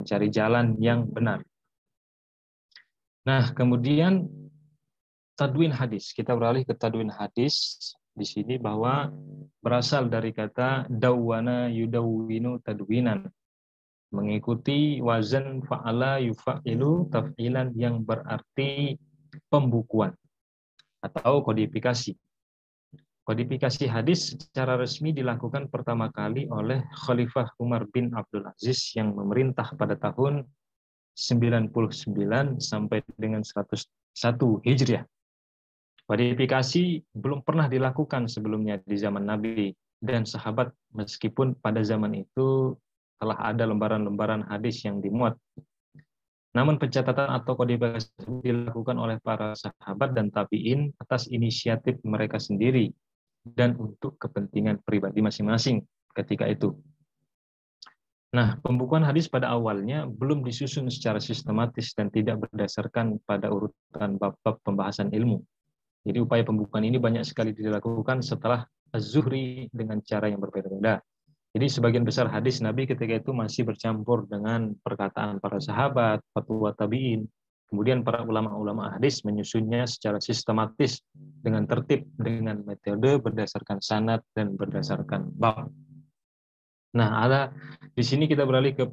mencari jalan yang benar. Nah, kemudian tadwin hadis. Kita beralih ke tadwin hadis di sini bahwa berasal dari kata dawwana yudawwinu tadwinan, mengikuti wazan fa'ala yufa'ilu taf'ilan yang berarti pembukuan atau kodifikasi. Kodifikasi hadis secara resmi dilakukan pertama kali oleh Khalifah Umar bin Abdul Aziz yang memerintah pada tahun 99 sampai dengan 101 Hijriah. Kodifikasi belum pernah dilakukan sebelumnya di zaman Nabi dan sahabat, meskipun pada zaman itu telah ada lembaran-lembaran hadis yang dimuat. Namun pencatatan atau kodifikasi dilakukan oleh para sahabat dan tabi'in atas inisiatif mereka sendiri dan untuk kepentingan pribadi masing-masing ketika itu. Nah, pembukuan hadis pada awalnya belum disusun secara sistematis dan tidak berdasarkan pada urutan bab-bab pembahasan ilmu. Jadi upaya pembukuan ini banyak sekali dilakukan setelah Az-Zuhri dengan cara yang berbeda-beda. Jadi sebagian besar hadis Nabi ketika itu masih bercampur dengan perkataan para sahabat, fatwa tabi'in. Kemudian para ulama-ulama hadis menyusunnya secara sistematis dengan tertib, dengan metode berdasarkan sanad dan berdasarkan bab. Nah, di sini kita beralih ke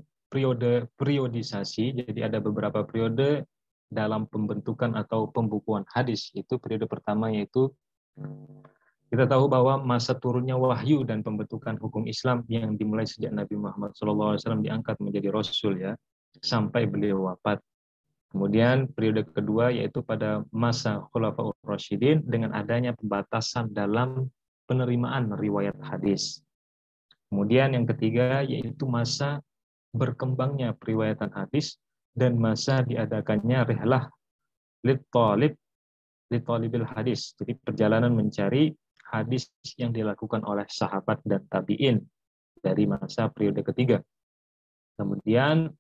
periodisasi. Jadi ada beberapa periode dalam pembentukan atau pembukuan hadis. Itu periode pertama yaitu kita tahu bahwa masa turunnya wahyu dan pembentukan hukum Islam yang dimulai sejak Nabi Muhammad SAW diangkat menjadi Rasul ya, sampai beliau wafat. Kemudian periode kedua yaitu pada masa Khulafaur Rasyidin dengan adanya pembatasan dalam penerimaan riwayat hadis. Kemudian yang ketiga yaitu masa berkembangnya periwayatan hadis dan masa diadakannya rihlah litalibil hadis. Jadi perjalanan mencari hadis yang dilakukan oleh sahabat dan tabi'in dari masa periode ketiga. Kemudian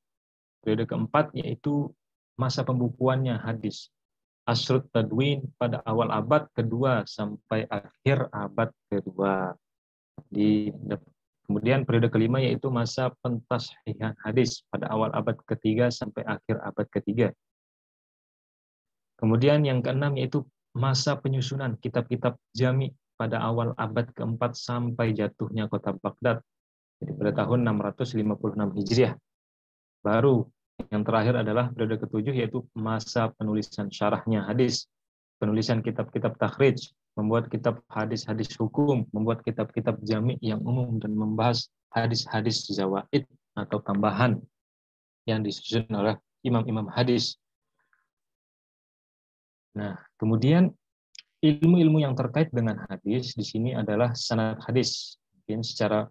periode keempat yaitu masa pembukuannya hadis. Asrut tadwin pada awal abad kedua sampai akhir abad kedua. Kemudian periode kelima yaitu masa pentashihan hadis pada awal abad ketiga sampai akhir abad ketiga. Kemudian yang keenam yaitu masa penyusunan kitab-kitab jami pada awal abad keempat sampai jatuhnya kota Baghdad. Jadi pada tahun 656 Hijriah. Baru yang terakhir adalah periode ketujuh yaitu masa penulisan syarahnya hadis, penulisan kitab-kitab takhrij, membuat kitab hadis-hadis hukum, membuat kitab-kitab jami yang umum dan membahas hadis-hadis zawaid atau tambahan yang disusun oleh imam-imam hadis. Nah, kemudian ilmu-ilmu yang terkait dengan hadis di sini adalah sanad hadis. Mungkin secara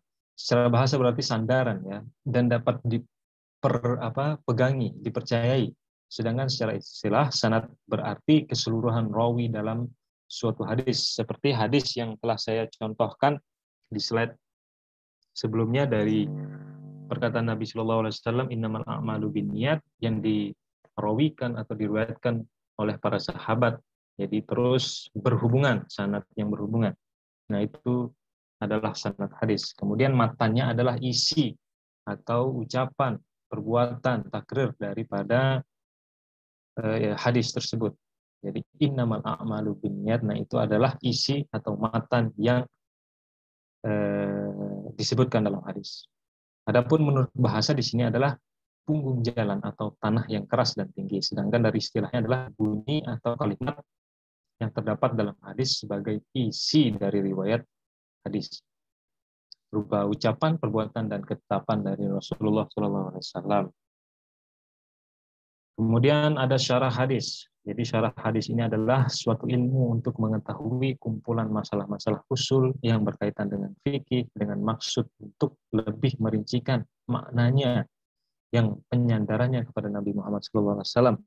bahasa berarti sandaran ya, dan dapat dipegangi, dipercayai. Sedangkan secara istilah sanad berarti keseluruhan rawi dalam suatu hadis, seperti hadis yang telah saya contohkan di slide sebelumnya dari perkataan Nabi Shallallahu Alaihi Wasallam, innamal a'malu binniyat, yang dirawikan atau diriwayatkan oleh para sahabat. Jadi terus berhubungan, sanad yang berhubungan. Nah itu adalah sanad hadis. Kemudian matanya adalah isi atau ucapan, perbuatan, takrir daripada hadis tersebut. Jadi innamal a'malu binniyat. Nah itu adalah isi atau matan yang disebutkan dalam hadis. Adapun menurut bahasa di sini adalah punggung jalan atau tanah yang keras dan tinggi. Sedangkan dari istilahnya adalah bunyi atau kalimat yang terdapat dalam hadis sebagai isi dari riwayat hadis, berupa ucapan, perbuatan, dan ketetapan dari Rasulullah SAW. Kemudian ada syarah hadis. Jadi syarah hadis ini adalah suatu ilmu untuk mengetahui kumpulan masalah-masalah usul yang berkaitan dengan fikih dengan maksud untuk lebih merincikan maknanya yang penyandarannya kepada Nabi Muhammad SAW.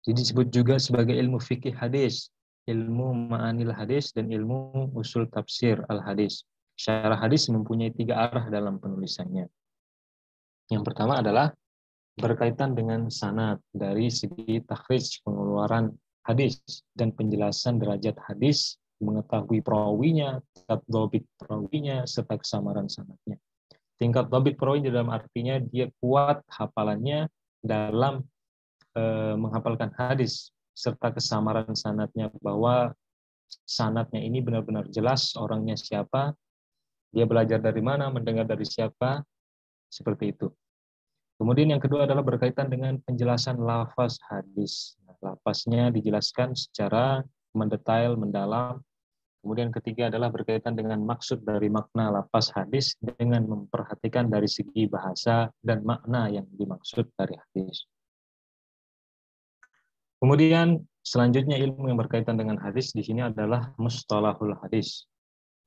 Jadi disebut juga sebagai ilmu fikih hadis, ilmu ma'anil hadis, dan ilmu usul tafsir al-hadis. Syarah hadis mempunyai 3 arah dalam penulisannya. Yang pertama adalah berkaitan dengan sanad dari segi takhrij, pengeluaran hadis dan penjelasan derajat hadis, mengetahui perawinya, tadabit perawinya, serta kesamaran sanadnya. Tingkat dhabit perawi dalam artinya dia kuat hafalannya dalam menghafalkan hadis, serta kesamaran sanadnya, bahwa sanadnya ini benar-benar jelas orangnya siapa, dia belajar dari mana, mendengar dari siapa, seperti itu. Kemudian yang kedua adalah berkaitan dengan penjelasan lafaz hadis. Lafaznya dijelaskan secara mendetail, mendalam. Kemudian ketiga adalah berkaitan dengan maksud dari makna lafaz hadis dengan memperhatikan dari segi bahasa dan makna yang dimaksud dari hadis. Kemudian selanjutnya ilmu yang berkaitan dengan hadis di sini adalah mustalahul hadis,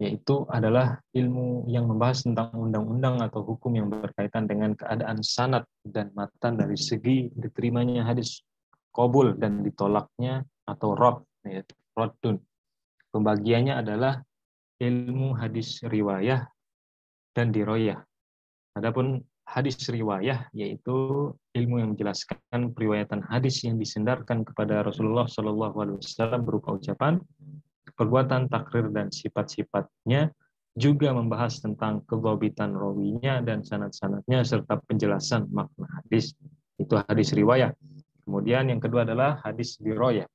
yaitu adalah ilmu yang membahas tentang undang-undang atau hukum yang berkaitan dengan keadaan sanad dan matan dari segi diterimanya hadis, qabul dan ditolaknya atau rad, yaitu raddun. Pembagiannya adalah ilmu hadis riwayah dan diroyah. Adapun hadis riwayah yaitu ilmu yang menjelaskan periwayatan hadis yang disandarkan kepada Rasulullah SAW berupa ucapan, perbuatan, takrir dan sifat-sifatnya, juga membahas tentang kedhabitan rawinya dan sanad-sanadnya serta penjelasan makna hadis. Itu hadis riwayah. Kemudian yang kedua adalah hadis diroyah.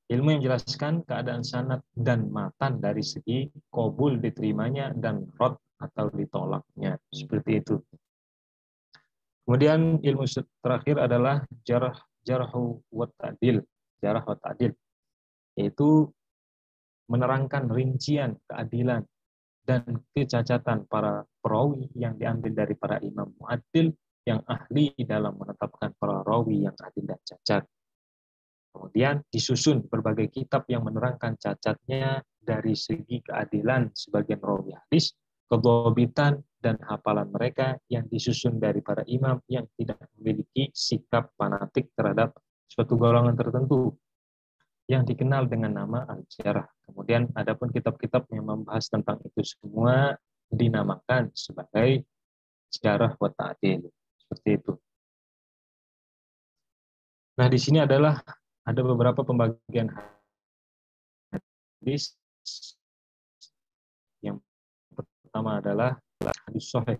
Ilmu yang menjelaskan keadaan sanad dan matan dari segi qabul diterimanya dan rad atau ditolaknya. Seperti itu. Kemudian ilmu terakhir adalah jarhu wa ta'dil. Jarh wa ta'dil, yaitu menerangkan rincian keadilan dan kecacatan para perawi yang diambil dari para imam mu'addil yang ahli dalam menetapkan para rawi yang adil dan cacat. Kemudian disusun berbagai kitab yang menerangkan cacatnya dari segi keadilan sebagian rawi hadis, kedhabitan dan hafalan mereka yang disusun dari para imam yang tidak memiliki sikap fanatik terhadap suatu golongan tertentu yang dikenal dengan nama al-jarh. Kemudian adapun kitab-kitab yang membahas tentang itu semua dinamakan sebagai jarh wa ta'dil. Seperti itu. Nah, di sini adalah ada beberapa pembagian hadis. Yang pertama adalah hadis sahih.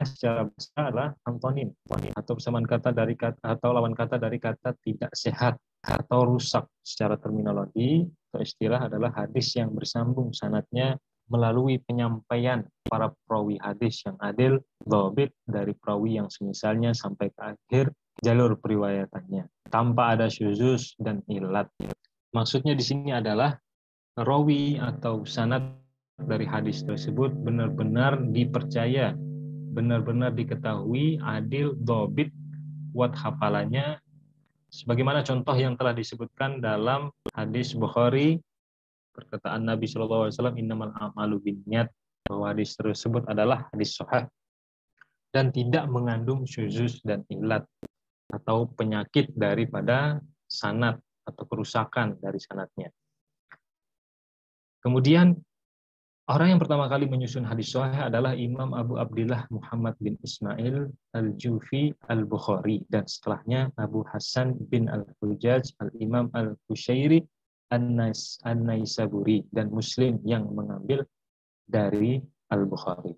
Secara bahasa adalah antonim atau persamaan kata dari kata atau lawan kata dari kata tidak sehat atau rusak. Secara terminologi atau istilah adalah hadis yang bersambung sanadnya melalui penyampaian para perawi hadis yang adil, dhabit dari perawi yang semisalnya sampai ke akhir jalur periwayatannya tanpa ada syuzuz dan ilat. Maksudnya di sini adalah rawi atau sanad dari hadis tersebut benar-benar dipercaya, benar-benar diketahui, adil, dhabit, kuat hafalannya, sebagaimana contoh yang telah disebutkan dalam hadis Bukhari, perkataan Nabi SAW, innamal a'malu binniyat, bahwa hadis tersebut adalah hadis sahih dan tidak mengandung syuzuz dan ilat atau penyakit daripada sanad atau kerusakan dari sanadnya. Kemudian orang yang pertama kali menyusun hadis sahih adalah Imam Abu Abdillah Muhammad bin Ismail al-Jufi al-Bukhari, dan setelahnya Abu Hasan bin al-Hujjaj al-Imam al-Qushairi an-Naisaburi, dan Muslim yang mengambil dari al-Bukhari.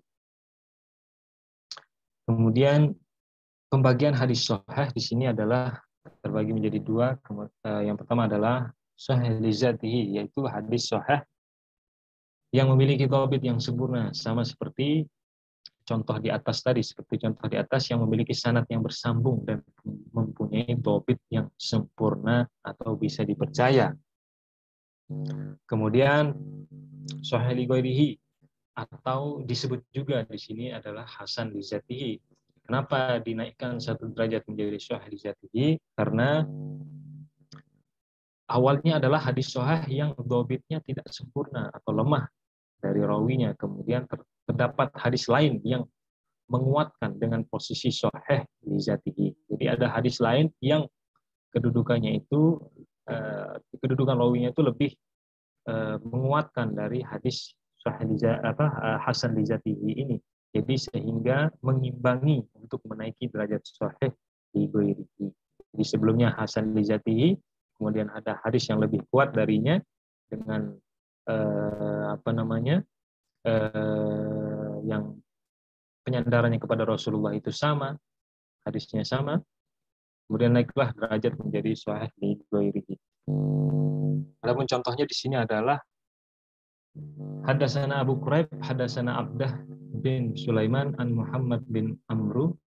Kemudian pembagian hadis sahih di sini adalah terbagi menjadi dua. Yang pertama adalah sahih li dzatihi, yaitu hadis sahih yang memiliki dhabit yang sempurna, sama seperti contoh di atas tadi, yang memiliki sanad yang bersambung dan mempunyai dhabit yang sempurna atau bisa dipercaya. Kemudian sahih li ghairihi, atau disebut juga di sini adalah hasan li dzatihi. Kenapa dinaikkan satu derajat menjadi sahih li dzatihi? Karena awalnya adalah hadis sahih yang dhabitnya tidak sempurna atau lemah dari rawinya. Kemudian terdapat hadis lain yang menguatkan dengan posisi sahih li dzatihi. Jadi ada hadis lain yang kedudukannya itu kedudukan rawinya itu lebih menguatkan dari hadis sahih hasan li dzatihi ini. Jadi sehingga mengimbangi untuk menaiki derajat sahih li ghairihi. Jadi sebelumnya hasan li dzatihi, kemudian ada hadis yang lebih kuat darinya dengan yang penyandarannya kepada Rasulullah itu sama, hadisnya sama, kemudian naiklah derajat menjadi sahih li ghairihi. Adapun contohnya di sini adalah Hadatsana Abu Quraib, hadatsana Abdah bin Sulaiman an Muhammad bin Amru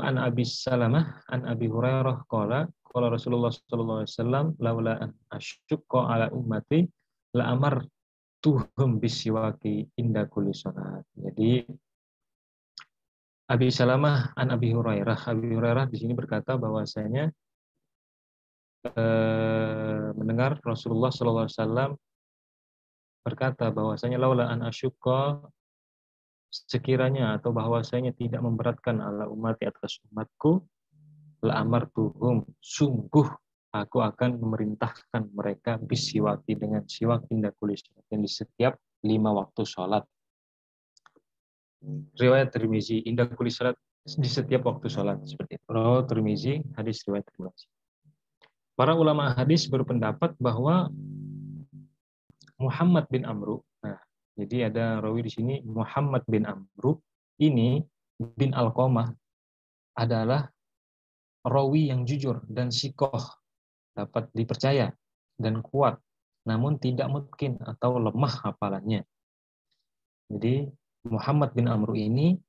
an Abi Salamah an Abi Hurairah qala Rasulullah sallallahu alaihi wasallam laula an asyqa ala ummati la amartuhum bisiwaki inda kulli salat. Jadi Abi Salamah an Abi Hurairah. Abi Hurairah di sini berkata bahwasanya mendengar Rasulullah sallallahu alaihi wasallam berkata bahwasanya laula an asyqa, sekiranya atau bahwasanya tidak memberatkan ala umat atas umatku, la amartuhum, sungguh aku akan memerintahkan mereka bisiwaki, dengan siwak inda kulli salatin, di setiap 5 waktu sholat. Riwayat Tirmizi, inda kulli salat, di setiap waktu sholat, seperti itu. Rawahu Tirmizi, hadis riwayat Tirmizi. Para ulama hadis berpendapat bahwa Muhammad bin Amru, nah, jadi ada rawi di sini Muhammad bin Amru ini bin Alqamah adalah rawi yang jujur dan sikoh, dapat dipercaya dan kuat, namun tidak mungkin atau lemah hafalannya. Jadi Muhammad bin Amru ini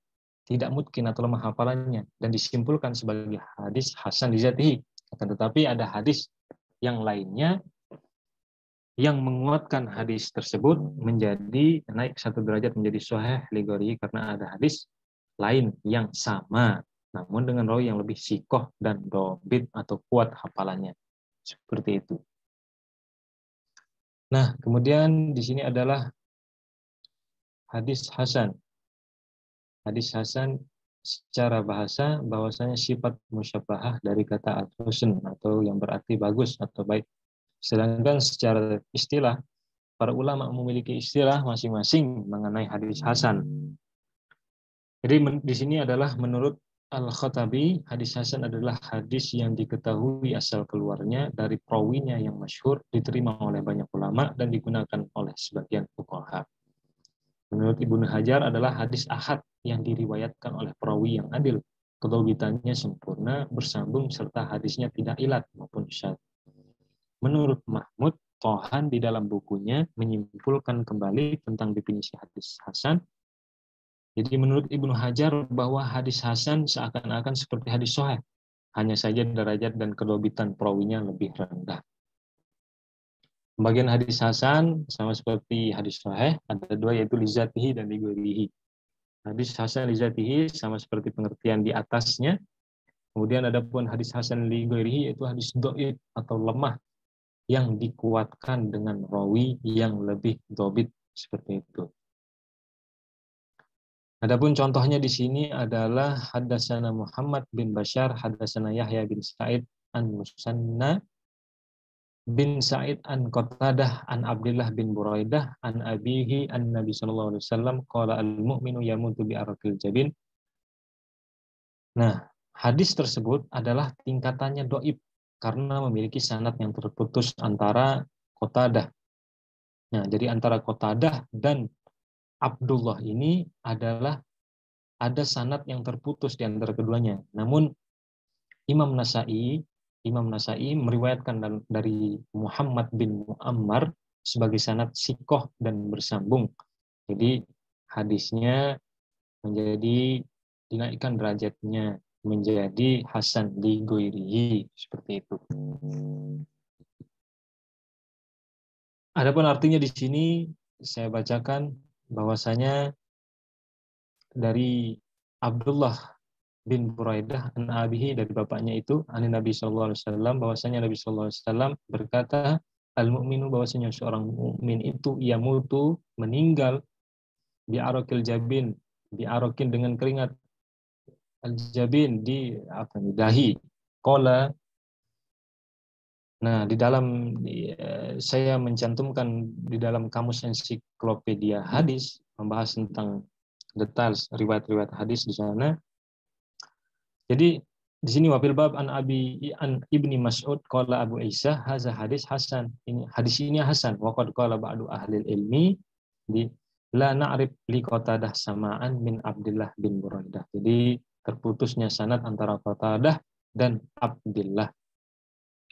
tidak mungkin atau lemah hafalannya dan disimpulkan sebagai hadis hasan li dzatihi. Akan tetapi ada hadis yang lainnya yang menguatkan hadis tersebut menjadi naik 1 derajat menjadi sahih li ghairihi, karena ada hadis lain yang sama namun dengan rawi yang lebih sikoh dan dobit atau kuat hafalannya. Seperti itu. Nah, kemudian di sini adalah hadis hasan. Hadis hasan secara bahasa bahwasanya sifat musyabahah dari kata al-husn, atau yang berarti bagus atau baik. Sedangkan secara istilah, para ulama memiliki istilah masing-masing mengenai hadis hasan. Jadi di sini adalah menurut Al-Khattabi, hadis hasan adalah hadis yang diketahui asal keluarnya dari perawinya yang masyhur, diterima oleh banyak ulama dan digunakan oleh sebagian fuqaha. Menurut Ibnu Hajar adalah hadis ahad yang diriwayatkan oleh perawi yang adil, kedhabitannya sempurna, bersambung, serta hadisnya tidak ilat maupun syadz. Menurut Mahmud Tohan di dalam bukunya menyimpulkan kembali tentang definisi hadis hasan. Jadi menurut Ibnu Hajar bahwa hadis hasan seakan-akan seperti hadis sahih, hanya saja derajat dan kedhabitan perawinya lebih rendah. Pembagian hadis hasan sama seperti hadis sahih, ada 2, yaitu li dzatihi dan li ghairihi. Hadis hasan li dzatihi sama seperti pengertian di atasnya. Kemudian ada pun hadis hasan li ghairihi, yaitu hadis dhaif atau lemah yang dikuatkan dengan rawi yang lebih dhabit, seperti itu. Adapun contohnya di sini adalah hadatsana Muhammad bin Bashar, hadatsana Yahya bin Sa'id an Musanna bin Sa'id an Qatadah an Abdullah bin Buraidah an abihi an Nabi sallallahu alaihi wasallam qala al-mu'minu yamutu bi arqil jabin. Nah, hadis tersebut adalah tingkatannya dhaif karena memiliki sanad yang terputus antara Qatadah. Nah, jadi antara Qatadah dan Abdullah ini adalah ada sanad yang terputus di antara keduanya. Namun Imam Nasa'i meriwayatkan dari Muhammad bin Muammar sebagai sanad sikoh dan bersambung. Jadi hadisnya menjadi dinaikkan derajatnya menjadi hasan li ghairihi, seperti itu. Adapun artinya di sini saya bacakan bahwasanya dari Abdullah bin Buraidah an abihi, dari bapaknya itu, an Nabi sallallahu alaihi wasallam, bahwasanya Nabi sallallahu alaihi wasallam berkata, al-mu'minu, bahwasanya seorang mukmin itu yamutu, meninggal, bi araqil jabin, bi araqin, dengan keringat, al-jabin, di dahi. Qala, nah di dalam saya mencantumkan di dalam kamus ensiklopedia hadis membahas tentang detail riwayat-riwayat hadis di sana. Jadi di sini wafil bab an Ibni Mas'ud qala Abu Isa hadza hadis hasan. Ini hadis ini hasan. Wa qad qala ba'du ahli ilmi, la na'rif li Qatadah sama'an min Abdullah bin Buraidah. Jadi terputusnya sanad antara Qatadah dan Abdullah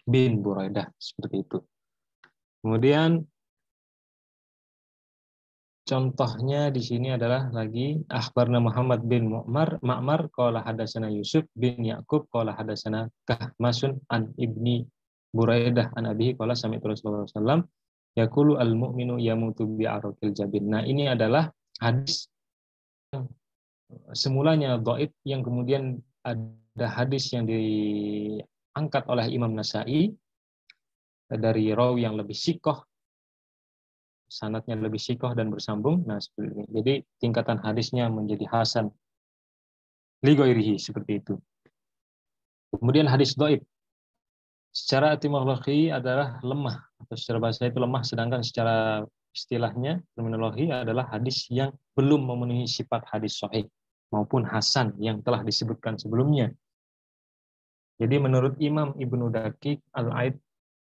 bin Buraidah, seperti itu. Kemudian contohnya di sini adalah lagi akhbarna Muhammad bin Ma'mar qala hadatsana Yusuf bin Yaqub qala hadatsana Kahmasun an Ibni Buraidah an Abihi qala sami'tu Rasulullah sallallahu alaihi wasallam yaqulu al-mu'minu yamutu bi araqil jabin. Nah, ini adalah hadis yang semulanya dhaif yang kemudian ada hadis yang diangkat oleh Imam Nasa'i dari rawi yang lebih sikoh, sanadnya lebih sikoh dan bersambung. Nah, seperti ini. Jadi tingkatan hadisnya menjadi hasan li ghairihi, seperti itu. Kemudian hadis dhaif secara etimologi adalah lemah, atau secara bahasa itu lemah, sedangkan secara istilahnya terminologi adalah hadis yang belum memenuhi sifat hadis sahih maupun hasan yang telah disebutkan sebelumnya. Jadi menurut Imam Ibnu Daqiq Al-Aid,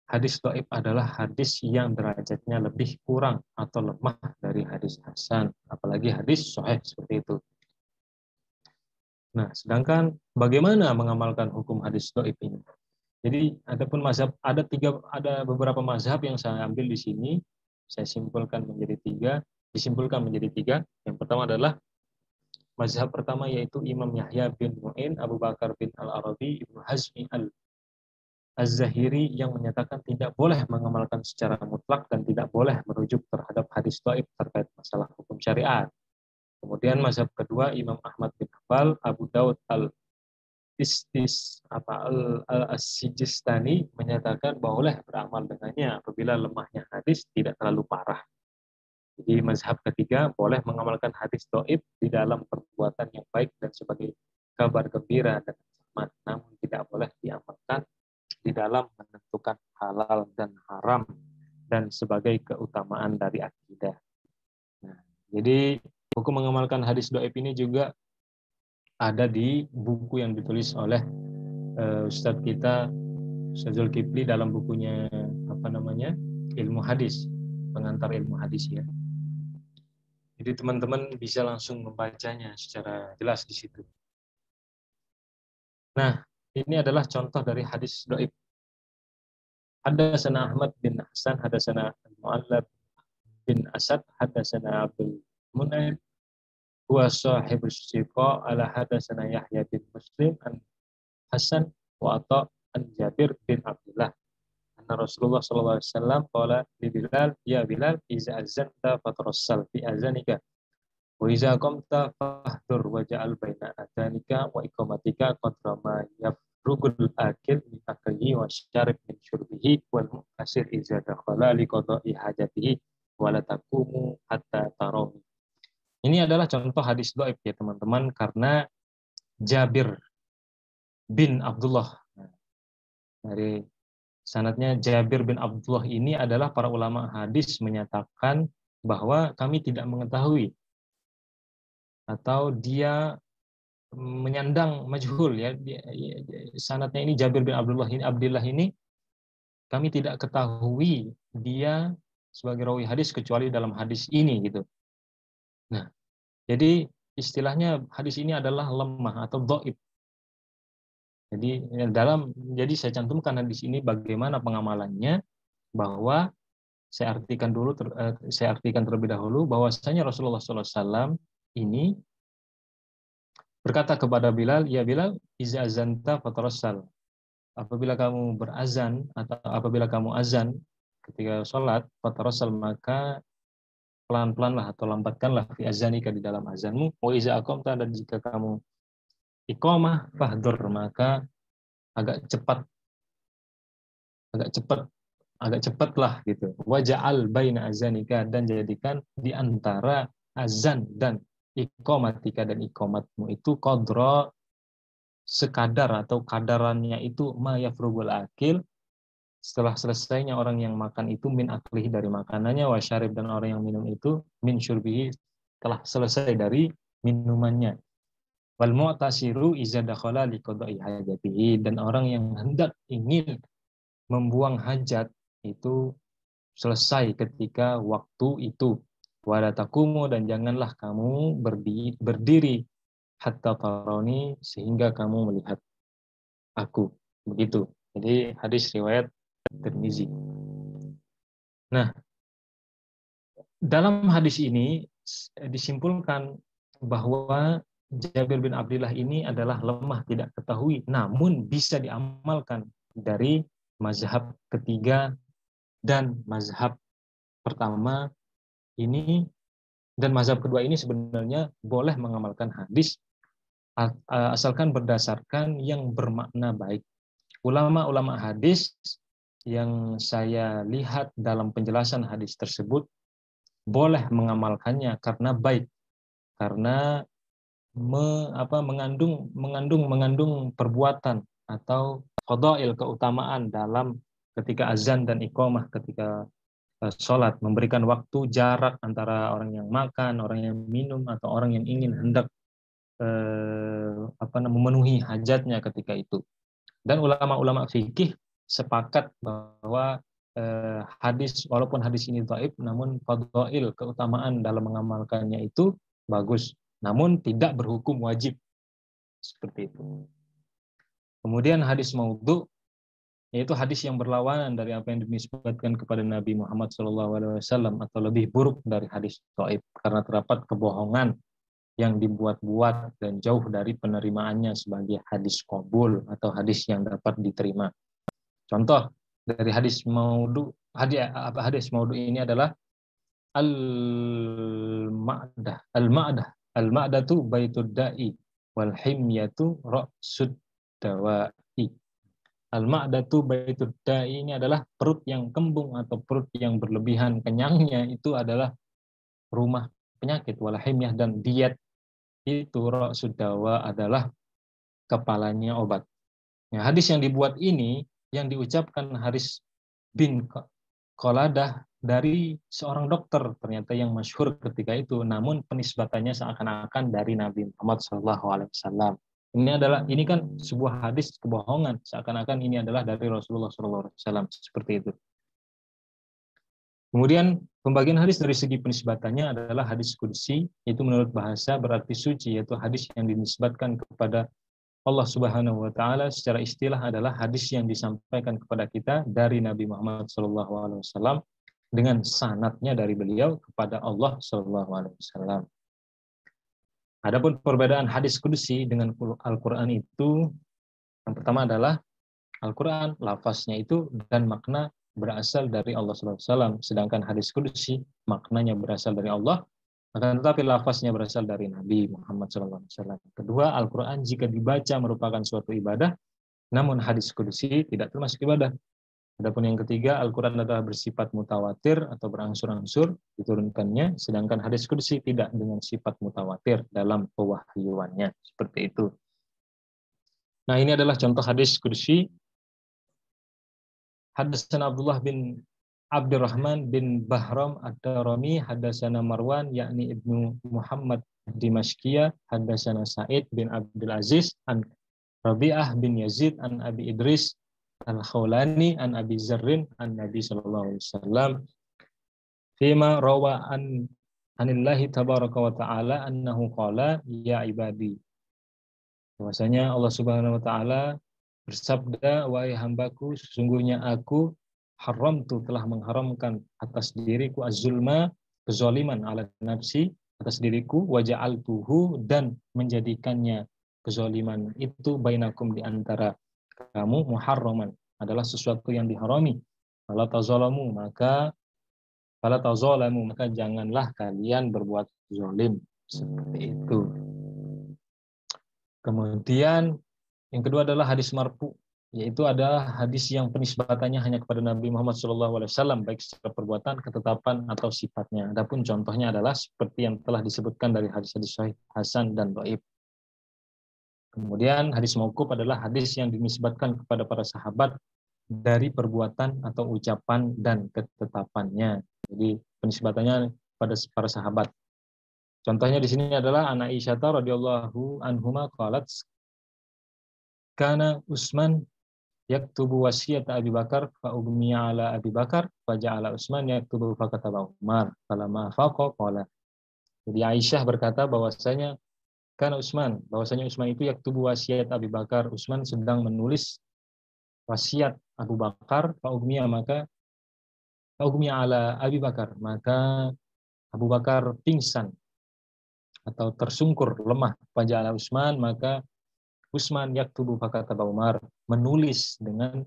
hadis dhaif adalah hadis yang derajatnya lebih kurang atau lemah dari hadis hasan, apalagi hadis sahih, seperti itu. Nah, sedangkan bagaimana mengamalkan hukum hadis dhaif ini? Jadi adapun mazhab ada beberapa mazhab yang saya ambil di sini, saya simpulkan menjadi tiga. Yang pertama adalah mazhab pertama, yaitu Imam Yahya bin Mu'in, Abu Bakar bin Al-Arabi, Ibnu Hazmi Az-Zahiri yang menyatakan tidak boleh mengamalkan secara mutlak dan tidak boleh merujuk terhadap hadis dhaif terkait masalah hukum syariat. Kemudian mazhab kedua Imam Ahmad bin Hanbal, Abu Daud Al-Sijistani menyatakan boleh beramal dengannya apabila lemahnya hadis tidak terlalu parah. Jadi mazhab ketiga boleh mengamalkan hadis dhaif di dalam perbuatan yang baik dan sebagai kabar gembira dan rahmat, namun tidak boleh diamalkan di dalam menentukan halal dan haram dan sebagai keutamaan dari akidah. Nah, jadi hukum mengamalkan hadis dhaif ini juga ada di buku yang ditulis oleh Ustadz kita Ustadz Zulkifli dalam bukunya Ilmu Hadis, pengantar ilmu hadis ya. Jadi teman-teman bisa langsung membacanya secara jelas di situ. Nah, ini adalah contoh dari hadis dhaif. Hadatsana Ahmad bin Hasan, hadatsana Mu'allab bin Asad, hadatsana Abdul Mun'im wa sahibus siqa ala hadatsana Yahya bin Muslim an Hasan wa Atha an Jabir bin Abdullah anna Rasulullah sallallahu alaihi wasallam qala li Bilal ya Bilal iza azanta fatarassal fi azanika wa iza qamta fahdur wa ja'al baina adanika wa iqamatika qadra ma yafrugul akil min aklihi wa syarib min syurbihi wal muqtasir iza dakhala li qada'i hajatihi wa la taqumu hatta tarawih. Ini adalah contoh hadis dhaif ya teman-teman, karena Jabir bin Abdullah, dari sanadnya Jabir bin Abdullah ini adalah para ulama hadis menyatakan bahwa kami tidak mengetahui, atau dia menyandang majhul ya, sanadnya ini Jabir bin Abdullah ini kami tidak ketahui dia sebagai rawi hadis kecuali dalam hadis ini gitu. Nah, jadi istilahnya hadis ini adalah lemah atau dhaif. Jadi saya cantumkan hadis ini bagaimana pengamalannya, bahwa saya artikan terlebih dahulu bahwasanya Rasulullah SAW ini berkata kepada Bilal, ya Bilal, iza azanta fatarassal. Apabila kamu berazan atau apabila kamu azan ketika sholat, fatarassal, maka pelan-pelanlah atau lambatkanlah fi azanika di dalam azanmu. Wa iza aqamta, dan jika kamu iqamah fahdur, maka agak cepatlah gitu. Waja'al baina azanika, dan jadikan di antara azan dan iqamatika, dan iqamatmu itu qadra, sekadar atau kadarannya itu ma yafrugul akil, setelah selesainya orang yang makan itu min aklihi, dari makanannya, wa syarib, dan orang yang minum itu min syurbihi, telah selesai dari minumannya. Wal mu'tasiru iza dakhala liqada'i hajatihi, dan orang yang hendak ingin membuang hajat itu selesai ketika waktu itu. Wala taqumu, dan janganlah kamu berdiri hatta tarani, sehingga kamu melihat aku. Begitu. Jadi hadis riwayat Tirmizi. Nah, dalam hadis ini disimpulkan bahwa Jabir bin Abdullah ini adalah lemah, tidak ketahui, namun bisa diamalkan dari mazhab ketiga dan mazhab pertama ini, dan mazhab kedua ini sebenarnya boleh mengamalkan hadis asalkan berdasarkan yang bermakna baik. Ulama-ulama hadis yang saya lihat dalam penjelasan hadis tersebut boleh mengamalkannya karena baik, karena mengandung perbuatan atau fadail, keutamaan dalam ketika azan dan iqamah, ketika sholat, memberikan waktu jarak antara orang yang makan, orang yang minum, atau orang yang ingin hendak memenuhi hajatnya ketika itu. Dan ulama-ulama fikih sepakat bahwa hadis, walaupun hadis ini dhaif, namun fadail, keutamaan dalam mengamalkannya itu bagus, namun tidak berhukum wajib, seperti itu. Kemudian hadis maudhu, yaitu hadis yang berlawanan dari apa yang dinisbatkan kepada Nabi Muhammad SAW, atau lebih buruk dari hadis dhaif, karena terdapat kebohongan yang dibuat-buat dan jauh dari penerimaannya sebagai hadis qabul atau hadis yang dapat diterima. Contoh dari hadis maudhu, hadis maudhu ini adalah al-ma'datu baitud da'i wal himyatu ra'sud dawa'i. Al-ma'datu baitud da'i ini adalah perut yang kembung atau perut yang berlebihan kenyangnya itu adalah rumah penyakit, wal himyah, dan diet itu ra'sud dawa adalah kepalanya obat. Ya, hadis yang dibuat ini yang diucapkan Haris bin Qaladah dari seorang dokter ternyata yang masyhur ketika itu, namun penisbatannya seakan-akan dari Nabi Muhammad SAW. Ini kan sebuah hadis kebohongan, seakan-akan ini adalah dari Rasulullah SAW, seperti itu. Kemudian pembagian hadis dari segi penisbatannya adalah hadis qudsi, itu menurut bahasa berarti suci, yaitu hadis yang dinisbatkan kepada Allah Subhanahu wa taala. Secara istilah adalah hadis yang disampaikan kepada kita dari Nabi Muhammad SAW dengan sanadnya dari beliau kepada Allah SAW. Adapun perbedaan hadis qudsi dengan Al-Qur'an itu, yang pertama adalah Al-Qur'an lafaznya itu dan makna berasal dari Allah SAW, sedangkan hadis qudsi maknanya berasal dari Allah, akan tetapi lafaznya berasal dari Nabi Muhammad SAW. Kedua, Al-Quran jika dibaca merupakan suatu ibadah, namun hadis qudsi tidak termasuk ibadah. Adapun yang ketiga, Al-Quran adalah bersifat mutawatir atau berangsur-angsur diturunkannya, sedangkan hadis qudsi tidak dengan sifat mutawatir dalam pewahyuannya. Seperti itu. Nah, ini adalah contoh hadis qudsi. Hadatsana Abdullah bin Abdurrahman bin Bahram ad-Darami, hadatsana Marwan yakni Ibnu Muhammad Dimashqiyah, hadatsana Sa'id bin Abdul Aziz an Rabi'ah bin Yazid an Abi Idris al-Khawlani an Abi Zarrin an Nabi sallallahu alaihi wasallam fima rawa anillahi tabaraka wa ta'ala annahu qala ya ibadi. Bahwasanya Allah Subhanahu wa taala bersabda, wahai hambaku, sesungguhnya aku telah mengharamkan atas diriku az-zulma, kezaliman, ala nafsi, atas diriku, wa ja'altuhu, dan menjadikannya kezaliman itu bainakum, di antara kamu, muharraman, adalah sesuatu yang diharami. Fala tazalamu, maka janganlah kalian berbuat zalim. Seperti itu. Kemudian yang kedua adalah hadis marfu, yaitu adalah hadis yang penisbatannya hanya kepada Nabi Muhammad SAW, baik secara perbuatan, ketetapan, atau sifatnya. Adapun contohnya adalah seperti yang telah disebutkan dari hadis-hadis sahih, hasan, dan dhaif. Kemudian hadis mauquf adalah hadis yang dinisbatkan kepada para sahabat dari perbuatan atau ucapan dan ketetapannya. Jadi penisbatannya pada para sahabat. Contohnya di sini adalah An Aisyah radhiyallahu anhuma qalat kana Utsman yaktubu wasiyata Abi Bakar fa ugmiya ala Abi Bakar fa ja'ala Utsman yaktubu fa kataba Umar falamma faqa qala. Jadi Aisyah berkata bahwasanya Utsman itu yaktubu wasiat Abi Bakar, Utsman sedang menulis wasiat Abu Bakar, fa ugmiya ala Abi Bakar, maka Abu Bakar pingsan atau tersungkur lemah. Faja'ala Utsman, maka Utsman yaktubu fa kataba Umar, menulis dengan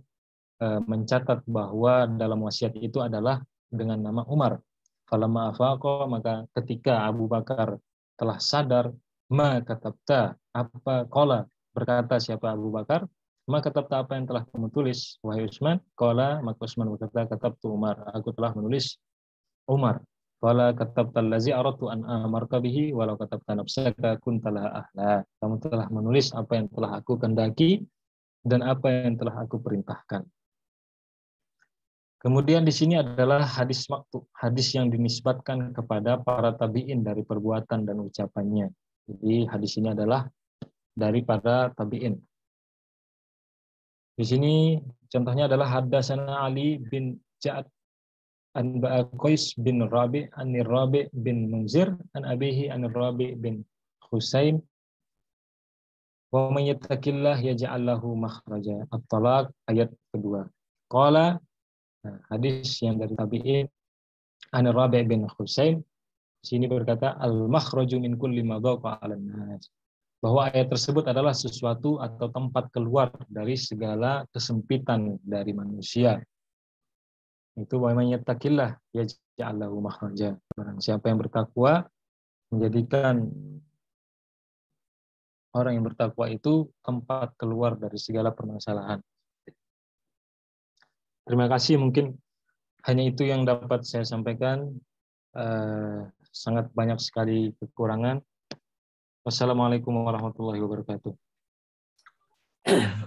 mencatat bahwa dalam wasiat itu adalah dengan nama Umar. Falamma afaqa, maka ketika Abu Bakar telah sadar, ma katabta, apa qala, berkata siapa Abu Bakar, ma katabta, apa yang telah kamu tulis wahai Utsman, qala, maka Utsman berkata katabtu Umar, aku telah menulis Umar. Qala katabta allazi aradtu an amarka bihi walau katabta nafsaka kuntalaha ahla, kamu telah menulis apa yang telah aku kehendaki dan apa yang telah aku perintahkan. Kemudian di sini adalah hadis maktub, hadis yang dinisbatkan kepada para tabi'in dari perbuatan dan ucapannya. Jadi hadis ini adalah dari para tabi'in. Di sini contohnya adalah haddatsana Ali bin Ja'ad an Qais bin Rabi' an Rabi' bin Munzir an abihi an Rabi' bin Husain wa may yattaqillah yaj'al lahu makhraja. At-Talaq ayat kedua. Qala, hadis yang dari tabi'in an Rabi' bin Husain sini berkata al-makhraju min kulli ma dhaqa 'alan nas, bahwa ayat tersebut adalah sesuatu atau tempat keluar dari segala kesempitan dari manusia. Itu wa may yattaqillah yaj'al lahu makhraja. Barang siapa yang bertakwa, menjadikan orang yang bertakwa itu tempat keluar dari segala permasalahan. Terima kasih, mungkin hanya itu yang dapat saya sampaikan. Sangat banyak sekali kekurangan. Wassalamualaikum warahmatullahi wabarakatuh.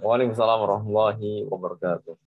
Waalaikumsalam warahmatullahi wabarakatuh.